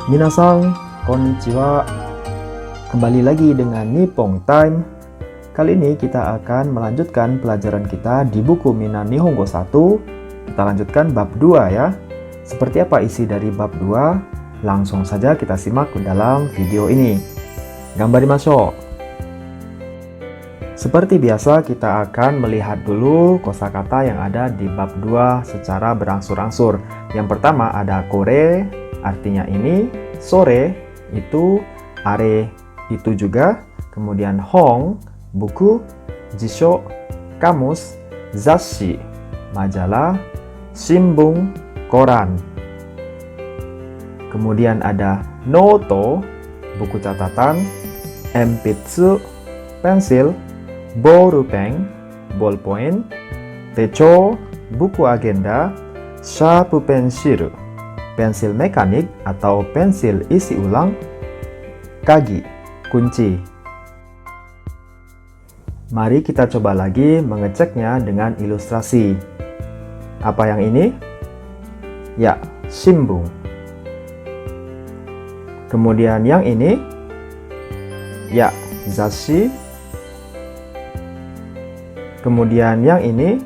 Minasan, konnichiwa. Kembali lagi dengan Nippon Time. Kali ini kita akan melanjutkan pelajaran kita di buku Minna Nihongo 1. Kita lanjutkan bab 2 ya. Seperti apa isi dari bab 2? Langsung saja kita simak ke dalam video ini. Gambarimashou. Seperti biasa, kita akan melihat dulu kosakata yang ada di bab 2 secara berangsur-angsur. Yang pertama ada kore, artinya ini, sore, itu, are, itu juga, kemudian hong, buku, jisho, kamus, zasshi, majalah, shimbun, koran. Kemudian ada noto, buku catatan, enpitsu, pensil, bolpen, ballpoint, techo, buku agenda, sharp pensil, pensil mekanik atau pensil isi ulang, kagi, kunci. Mari kita coba lagi mengeceknya dengan ilustrasi. Apa yang ini? Ya, shimbun. Kemudian yang ini? Ya, zasshi. Kemudian yang ini,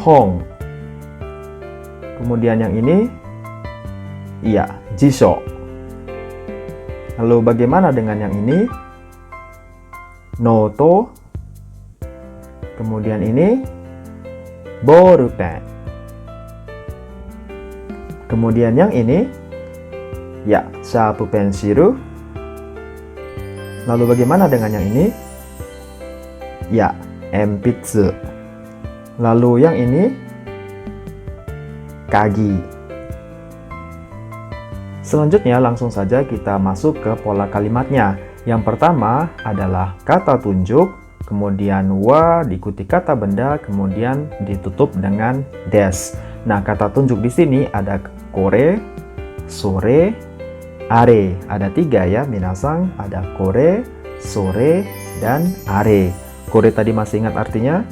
hong. Kemudian yang ini, iya, jisho. Lalu bagaimana dengan yang ini? Noto. Kemudian ini, bolpen. Kemudian yang ini, ya, sharp pensil. Lalu bagaimana dengan yang ini? Ya, enpitsu. Lalu yang ini, kagi. Selanjutnya langsung saja kita masuk ke pola kalimatnya. Yang pertama adalah kata tunjuk, kemudian wa diikuti kata benda, kemudian ditutup dengan des. Nah, kata tunjuk di sini ada kore, sore, are. Ada 3 ya, minasan. Ada kore, sore, dan are. Kore tadi masih ingat artinya?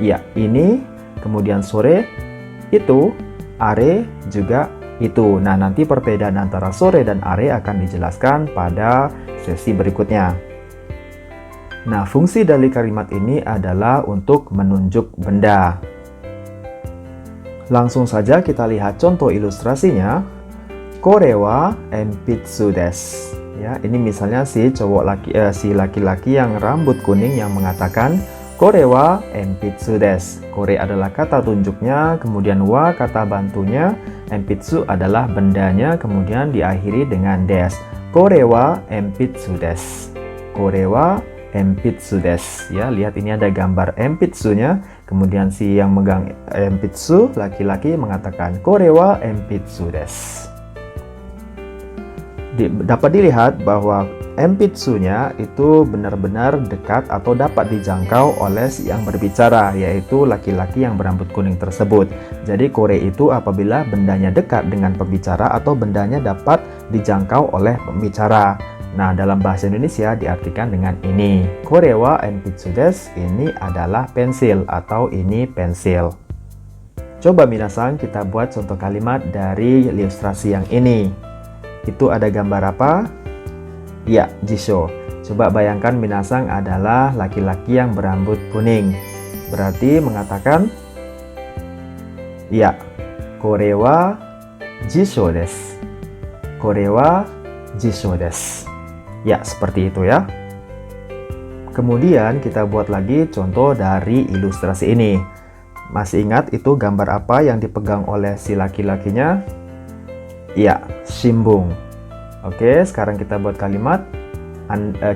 Ya, ini, kemudian sore, itu, are juga itu. Nah, nanti perbedaan antara sore dan are akan dijelaskan pada sesi berikutnya. Nah, fungsi dari kalimat ini adalah untuk menunjuk benda. Langsung saja kita lihat contoh ilustrasinya. Kore wa enpitsu desu. Ya, ini misalnya si laki-laki yang rambut kuning yang mengatakan kore wa enpitsu desu. Kore adalah kata tunjuknya, kemudian wa kata bantunya, enpitsu adalah bendanya, kemudian diakhiri dengan des. Kore wa enpitsu desu. Kore wa enpitsu desu. Ya, lihat ini ada gambar enpitsunya, kemudian si yang megang enpitsu laki-laki mengatakan kore wa enpitsu desu. Dapat dilihat bahwa enpitsunya itu benar-benar dekat atau dapat dijangkau oleh si yang berbicara, yaitu laki-laki yang berambut kuning tersebut. Jadi kore itu apabila bendanya dekat dengan pembicara atau bendanya dapat dijangkau oleh pembicara. Nah, dalam bahasa Indonesia diartikan dengan ini. Kore wa enpitsu desu, ini adalah pensil atau ini pensil. Coba minasan kita buat contoh kalimat dari ilustrasi yang ini. Itu ada gambar apa? Ya, jisho. Coba bayangkan minasan adalah laki-laki yang berambut kuning. Berarti mengatakan, ya, kore wa jisho desu. Kore wa jisho desu. Ya, seperti itu ya. Kemudian kita buat lagi contoh dari ilustrasi ini. Masih ingat itu gambar apa yang dipegang oleh si laki-lakinya? Ya, shimbun. Oke, sekarang kita buat kalimat.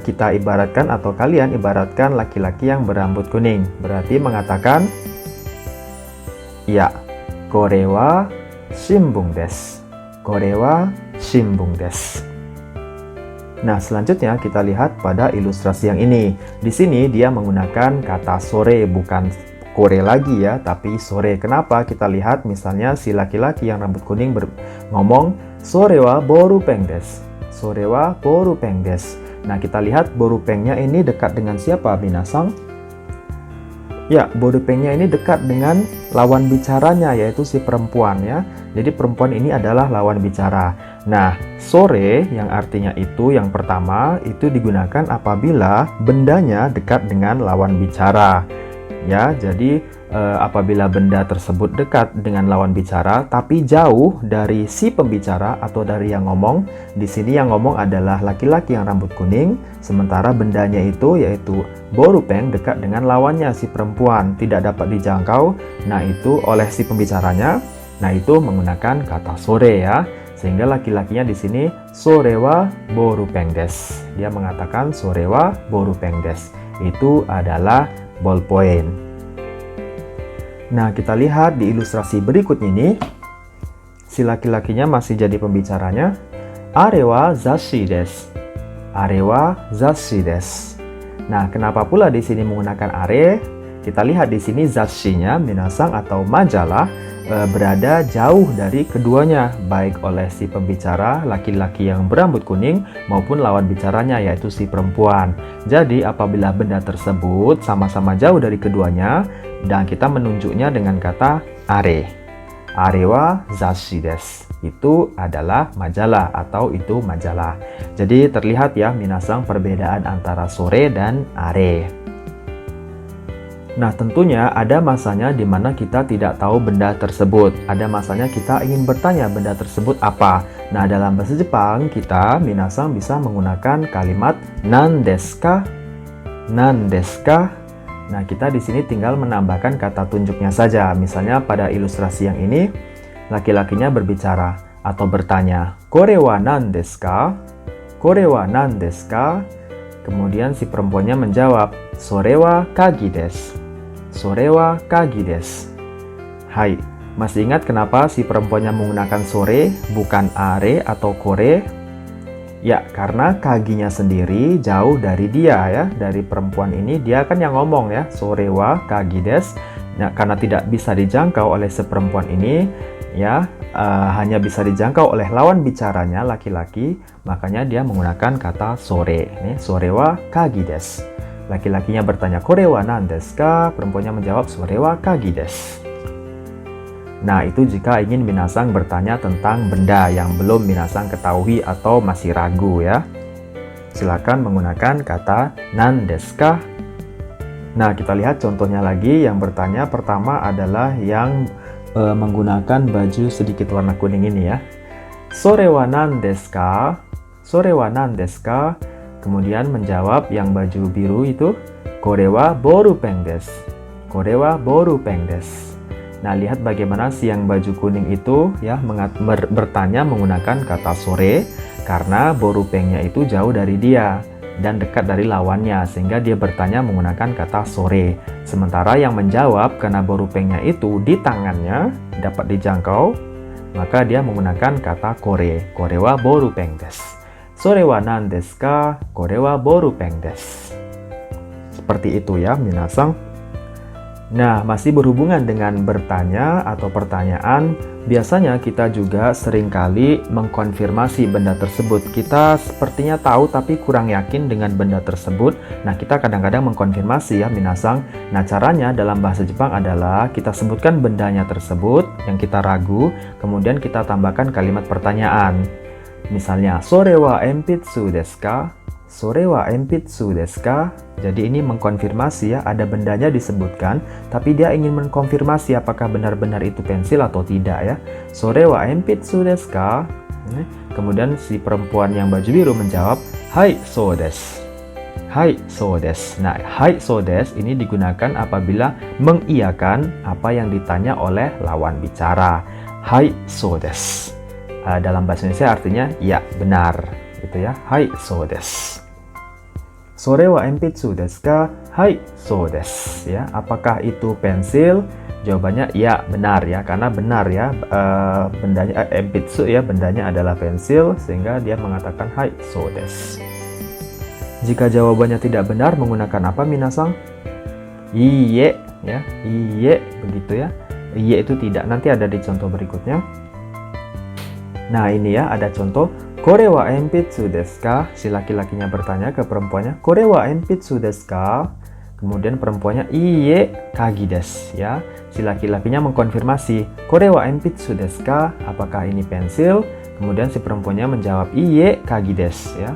Kita ibaratkan atau kalian ibaratkan laki-laki yang berambut kuning. Berarti mengatakan, ya, kore wa shimbun desu. Kore wa shimbun desu. Nah, selanjutnya kita lihat pada ilustrasi yang ini. Di sini dia menggunakan kata sore, bukan kore lagi ya, tapi sore. Kenapa? Kita lihat misalnya si laki-laki yang rambut kuning ngomong, sore wa bolpen desu. Sore wa bolpen desu. Nah, kita lihat bolpennya ini dekat dengan siapa, minasan? Ya, bolpennya ini dekat dengan lawan bicaranya, yaitu si perempuan ya. Jadi perempuan ini adalah lawan bicara. Nah, sore yang artinya itu yang pertama itu digunakan apabila bendanya dekat dengan lawan bicara. Ya, jadi apabila benda tersebut dekat dengan lawan bicara tapi jauh dari si pembicara atau dari yang ngomong, di sini yang ngomong adalah laki-laki yang rambut kuning, sementara bendanya itu yaitu borupeng dekat dengan lawannya si perempuan, tidak dapat dijangkau. Nah, itu oleh si pembicaranya. Nah, itu menggunakan kata sore ya. Sehingga laki-lakinya di sini sorewa borupeng desu. Dia mengatakan sorewa borupeng desu. Itu adalah ballpoint. Nah, kita lihat di ilustrasi berikutnya ini. Si laki-lakinya masih jadi pembicaranya. Arewa zashi desu. Arewa zashi desu. Nah, kenapa pula di sini menggunakan are? Kita lihat di sini zashi-nya minasang atau majalah berada jauh dari keduanya, baik oleh si pembicara laki-laki yang berambut kuning maupun lawan bicaranya yaitu si perempuan. Jadi apabila benda tersebut sama-sama jauh dari keduanya dan kita menunjuknya dengan kata are. Arewa zashi desu. Itu adalah majalah atau itu majalah. Jadi terlihat ya minasang perbedaan antara sore dan are. Nah, tentunya ada masanya di mana kita tidak tahu benda tersebut. Ada masanya kita ingin bertanya benda tersebut apa. Nah, dalam bahasa Jepang kita minasang bisa menggunakan kalimat nan desu ka? Nan desu ka? Nah, kita di sini tinggal menambahkan kata tunjuknya saja. Misalnya pada ilustrasi yang ini, laki-lakinya berbicara atau bertanya, "Kore wa nan desu ka?" "Kore wa nan desu ka?" Kemudian si perempuannya menjawab, "Sore wa kagi desu." Sore wa kagi desu. Hai, masih ingat kenapa si perempuannya menggunakan sore bukan are atau kore? Ya, karena kaginya sendiri jauh dari dia ya, dari perempuan ini. Dia kan yang ngomong ya, sore wa kagi desu. Nah, karena tidak bisa dijangkau oleh si perempuan ini ya, hanya bisa dijangkau oleh lawan bicaranya laki-laki, makanya dia menggunakan kata sore. Nih, sore wa kagi desu. Laki-lakinya bertanya, "Kore wa nan desu ka?" Perempuannya menjawab, "Sore wa kagi desu." Nah, itu jika ingin minasang bertanya tentang benda yang belum minasang ketahui atau masih ragu ya. Silakan menggunakan kata nan desu ka? Nah, kita lihat contohnya lagi. Yang bertanya pertama adalah yang menggunakan baju sedikit warna kuning ini ya. "Sore wa nan desu ka?" "Sore wa nan desu ka?" Kemudian menjawab yang baju biru itu, "Kore wa borupeng desu." "Kore wa borupeng desu." Nah, lihat bagaimana si yang baju kuning itu ya bertanya menggunakan kata sore karena borupengnya itu jauh dari dia dan dekat dari lawannya sehingga dia bertanya menggunakan kata sore. Sementara yang menjawab karena borupengnya itu di tangannya dapat dijangkau, maka dia menggunakan kata kore. "Kore wa borupeng desu." "Sore wa nan desu ka? Kore wa borupeng desu." Seperti itu ya, minasang. Nah, masih berhubungan dengan bertanya atau pertanyaan, biasanya kita juga seringkali mengkonfirmasi benda tersebut. Kita sepertinya tahu tapi kurang yakin dengan benda tersebut. Nah, kita kadang-kadang mengkonfirmasi ya, minasang. Nah, caranya dalam bahasa Jepang adalah kita sebutkan bendanya tersebut yang kita ragu, kemudian kita tambahkan kalimat pertanyaan. Misalnya, "Sore wa enpitsu desu ka?" "Sore wa enpitsu desu ka?" Jadi ini mengkonfirmasi ya, ada bendanya disebutkan, tapi dia ingin mengkonfirmasi apakah benar-benar itu pensil atau tidak ya. "Sore wa enpitsu desu ka?" Kemudian si perempuan yang baju biru menjawab, "Hai, so desu." "Hai, so desu." Nah, "hai, so desu" ini digunakan apabila mengiyakan apa yang ditanya oleh lawan bicara. "Hai, so desu." Dalam bahasa Indonesia artinya ya, benar gitu ya. "Hai, so desu." "Sore wa enpitsu desu ka?" "Hai, so desu." Ya, apakah itu pensil? Jawabannya ya, benar ya, karena benar ya, bendanya enpitsu ya, bendanya adalah pensil sehingga dia mengatakan hai, so desu. Jika jawabannya tidak benar menggunakan apa, minasang? Iye ya, iye begitu ya. Iye itu tidak, nanti ada di contoh berikutnya. Nah, ini ya ada contoh. "Kore wa enpitsu desu ka?" Si laki-lakinya bertanya ke perempuannya, "Kore wa enpitsu desu ka?" Kemudian perempuannya, "Iye kagi desu." Ya, si laki-lakinya mengkonfirmasi, "Kore wa enpitsu desu ka?" Apakah ini pensil? Kemudian si perempuannya menjawab iie kagi desu ya.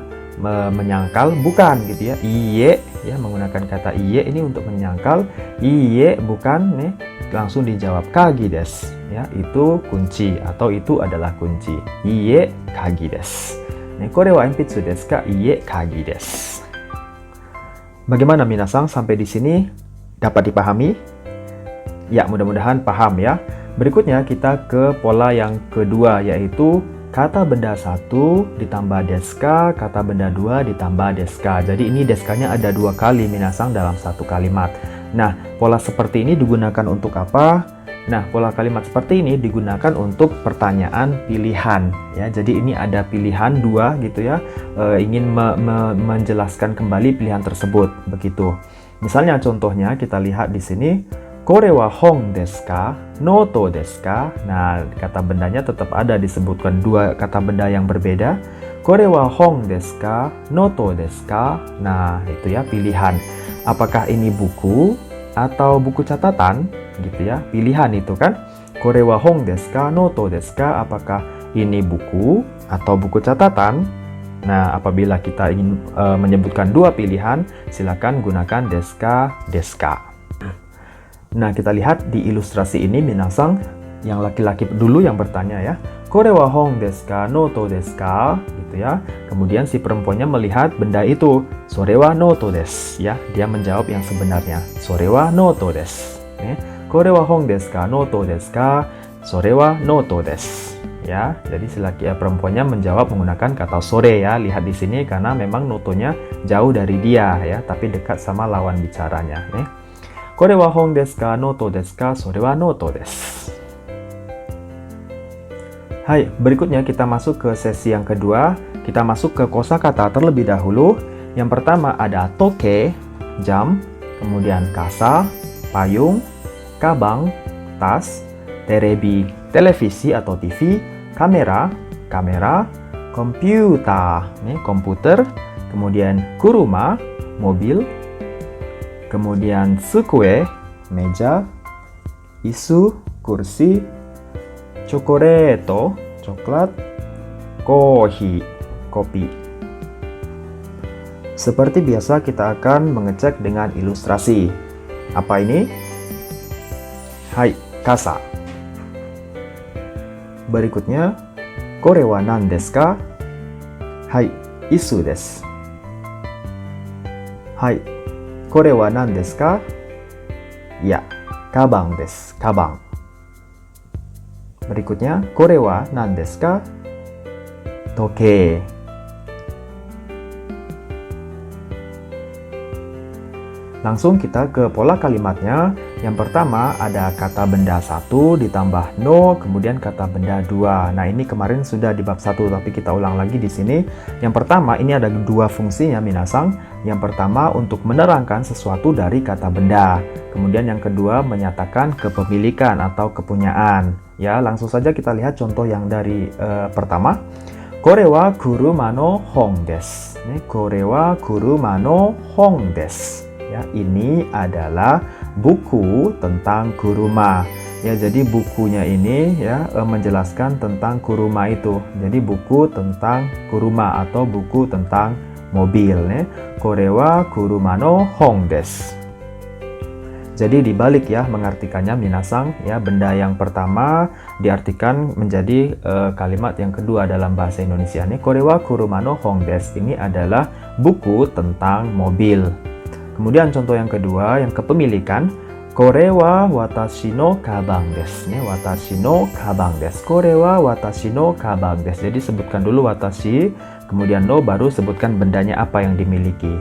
Menyangkal bukan gitu ya. Iie ya, menggunakan kata iie ini untuk menyangkal. Iie bukan nih, langsung dijawab kagi desu ya, itu kunci atau itu adalah kunci. Iie kagi desu. Nih, kore wa enpitsu desu ka? Iie kagi desu. Bagaimana minasang sampai di sini dapat dipahami? Ya, mudah-mudahan paham ya. Berikutnya kita ke pola yang kedua, yaitu kata benda 1 ditambah deska, kata benda 2 ditambah deska. Jadi ini deskanya ada 2 kali minasang dalam satu kalimat. Nah, pola seperti ini digunakan untuk apa? Nah, pola kalimat seperti ini digunakan untuk pertanyaan pilihan ya. Jadi ini ada pilihan 2 gitu ya. Ingin menjelaskan kembali pilihan tersebut begitu. Misalnya contohnya kita lihat di sini, kore wa hong desu ka? Noto desu ka? Nah, kata bendanya tetap ada disebutkan 2 kata benda yang berbeda. Kore wa hong desu ka? Noto desu ka? Nah, itu ya pilihan. Apakah ini buku atau buku catatan gitu ya? Pilihan itu kan. Kore wa hong desu ka? Noto desu ka? Apakah ini buku atau buku catatan? Nah, apabila kita ingin menyebutkan 2 pilihan, silakan gunakan deska, deska. Nah, kita lihat di ilustrasi ini minasang, yang laki-laki dulu yang bertanya ya. Kore wa hong desu ka? Noto desu ka? Gitu ya. Kemudian si perempuannya melihat benda itu. Sore wa noto desu ya. Dia menjawab yang sebenarnya. Sore wa noto desu. Kore wa hong desu ka? Noto desu ka? Sore wa noto desu. Ya, jadi si perempuannya menjawab menggunakan kata sore ya. Lihat di sini karena memang notonya jauh dari dia ya, tapi dekat sama lawan bicaranya. Kore wa hong desu ka? Noto desu ka? Sore wa noto desu. Hai, berikutnya kita masuk ke sesi yang kedua. Kita masuk ke kosakata terlebih dahulu. Yang pertama ada toke, jam, kemudian kasa, payung, kabang, tas, terebi, televisi atau TV, kamera, komputer, komputer, kemudian kuruma, mobil, kemudian tsukue, meja, isu, kursi, chokoreto, coklat, kohi, kopi. Seperti biasa kita akan mengecek dengan ilustrasi. Apa ini? Hai, kasa. Berikutnya, kore wa nan desu ka? Hai, isu desu. Hai, kore wa nan desu ka? Ya, kabang desu, kabang. Berikutnya, kore wa nan desu ka? Toke. Langsung kita ke pola kalimatnya. Yang pertama ada kata benda 1 ditambah no, kemudian kata benda 2. Nah, ini kemarin sudah di bab 1, tapi kita ulang lagi di sini. Yang pertama, ini ada 2 fungsinya minasang. Yang pertama untuk menerangkan sesuatu dari kata benda. Kemudian yang kedua menyatakan kepemilikan atau kepunyaan. Ya, langsung saja kita lihat contoh yang dari pertama. Kore wa kuruma no hong desu. Kore wa kuruma no hong desu. Ya, ini adalah buku tentang kuruma. Ya, jadi bukunya ini ya menjelaskan tentang kuruma itu. Jadi buku tentang kuruma atau buku tentang mobil. Kore wa kuruma no hong desu. Jadi dibalik ya mengartikannya minasang ya, benda yang pertama diartikan menjadi kalimat yang kedua dalam bahasa Indonesia. Kore wa kuruma no hong desu ini adalah buku tentang mobil. Kemudian contoh yang kedua, yang kepemilikan, kore wa watashi no kabang desu. Watashi no kabang desu. Kore wa watashi no kabang desu. Jadi sebutkan dulu watashi, kemudian no, baru sebutkan bendanya apa yang dimiliki.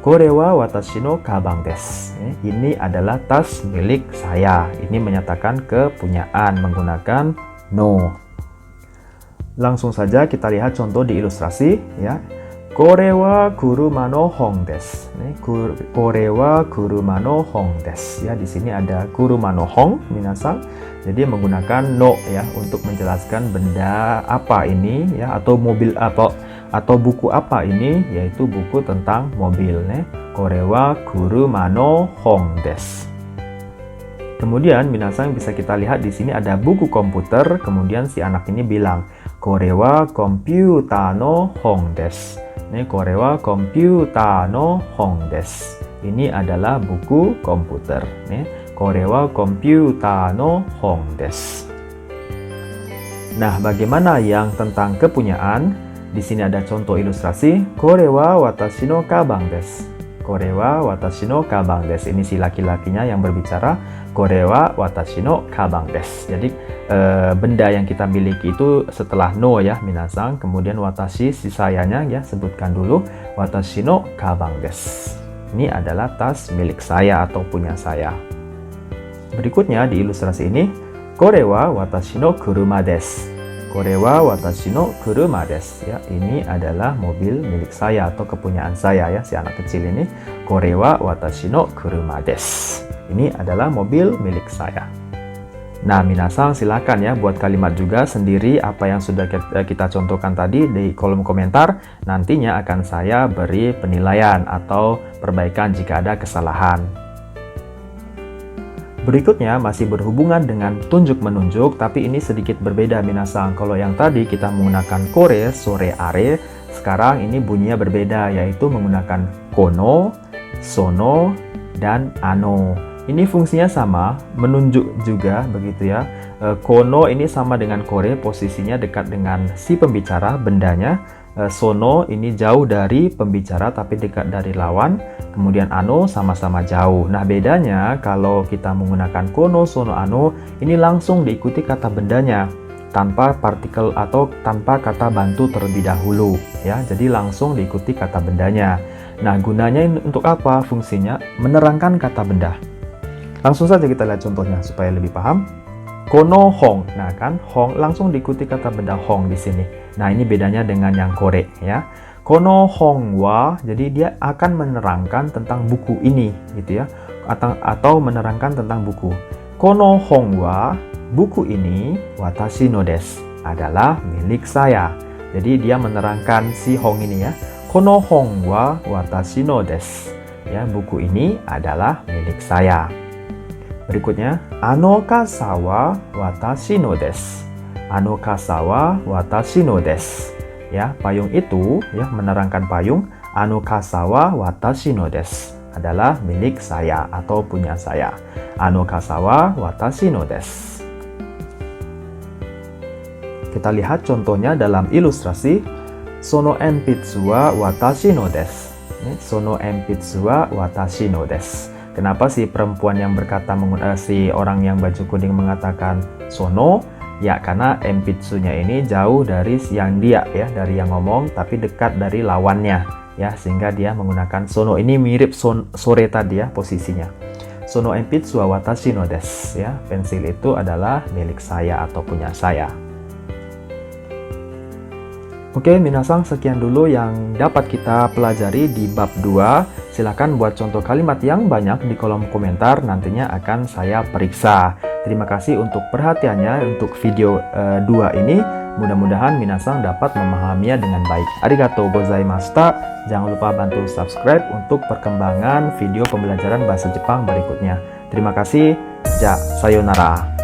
Kore wa watashi no kabang desu. Ini adalah tas milik saya. Ini menyatakan kepunyaan menggunakan no. Langsung saja kita lihat contoh di ilustrasi ya. Kore wa kuruma no hong desu. Kore wa kuruma no hong desu. Ya, di sini ada kuruma no hong minasang. Jadi menggunakan no ya untuk menjelaskan benda apa ini ya, atau mobil apa atau buku apa ini, yaitu buku tentang mobil. Kore wa kuruma no hong desu. Kemudian minasang bisa kita lihat di sini ada buku komputer, kemudian si anak ini bilang, "Kore wa komputa no hong desu." Ini kore wa komputa no hong desu. Ini adalah buku komputer. Nih, kore wa komputa no hong desu. Nah, bagaimana yang tentang kepunyaan? Di sini ada contoh ilustrasi. Kore wa watashi no kabang desu. Kore wa watashi no kabang desu. Ini si laki-lakinya yang berbicara. Kore wa watashi no kabang desu. Jadi benda yang kita miliki itu setelah no ya minasang, kemudian watashi si sayanya ya sebutkan dulu watashi no kabang desu. Ini adalah tas milik saya atau punya saya. Berikutnya di ilustrasi ini, kore wa watashi no kuruma desu. Kore wa watashi no kuruma desu. Ya, ini adalah mobil milik saya atau kepunyaan saya ya, si anak kecil ini. Kore wa watashi no kuruma desu. Ini adalah mobil milik saya. Nah, minasang silakan ya buat kalimat juga sendiri apa yang sudah kita contohkan tadi di kolom komentar. Nantinya akan saya beri penilaian atau perbaikan jika ada kesalahan. Berikutnya masih berhubungan dengan tunjuk-menunjuk, tapi ini sedikit berbeda minasang. Kalau yang tadi kita menggunakan kore, sore, are, sekarang ini bunyinya berbeda, yaitu menggunakan kono, sono, dan ano. Ini fungsinya sama, menunjuk juga begitu ya. Kono ini sama dengan kore, posisinya dekat dengan si pembicara, bendanya. Sono ini jauh dari pembicara tapi dekat dari lawan. Kemudian ano sama-sama jauh. Nah, bedanya kalau kita menggunakan kono, sono, ano, ini langsung diikuti kata bendanya tanpa partikel atau tanpa kata bantu terlebih dahulu ya. Jadi langsung diikuti kata bendanya. Nah, gunanya untuk apa? Fungsinya menerangkan kata benda. Langsung saja kita lihat contohnya supaya lebih paham. Kono hong, nah kan hong langsung diikuti kata benda hong di sini. Nah, ini bedanya dengan yang kore ya. Kono hong wa, jadi dia akan menerangkan tentang buku ini gitu ya, atau menerangkan tentang buku. Kono hong wa, buku ini watashi no desu, adalah milik saya. Jadi dia menerangkan si hong ini ya. Kono hong wa watashi no desu, ya buku ini adalah milik saya. Berikutnya, ano kasa wa watashi no desu. Ano kasa wa watashi no desu. Ya, payung itu ya menerangkan payung. Ano kasa wa watashi no desu, adalah milik saya atau punya saya. Ano kasa wa watashi no desu. Kita lihat contohnya dalam ilustrasi. Sono enpitsu wa watashi no desu. Sono enpitsu wa watashi no desu. Kenapa si perempuan yang berkata, si orang yang baju kuning mengatakan sono? Ya, karena enpitsunya ini jauh dari yang dia ya, dari yang ngomong, tapi dekat dari lawannya ya, sehingga dia menggunakan sono. Ini mirip sore tadi ya posisinya. Sono enpitsu wa watashi no desu ya, pensil itu adalah milik saya atau punya saya. Oke, minasang, sekian dulu yang dapat kita pelajari di bab 2. Silahkan buat contoh kalimat yang banyak di kolom komentar, nantinya akan saya periksa. Terima kasih untuk perhatiannya untuk video 2 ini. Mudah-mudahan minasang dapat memahaminya dengan baik. Arigatou gozaimashita. Jangan lupa bantu subscribe untuk perkembangan video pembelajaran bahasa Jepang berikutnya. Terima kasih. Ja, sayonara.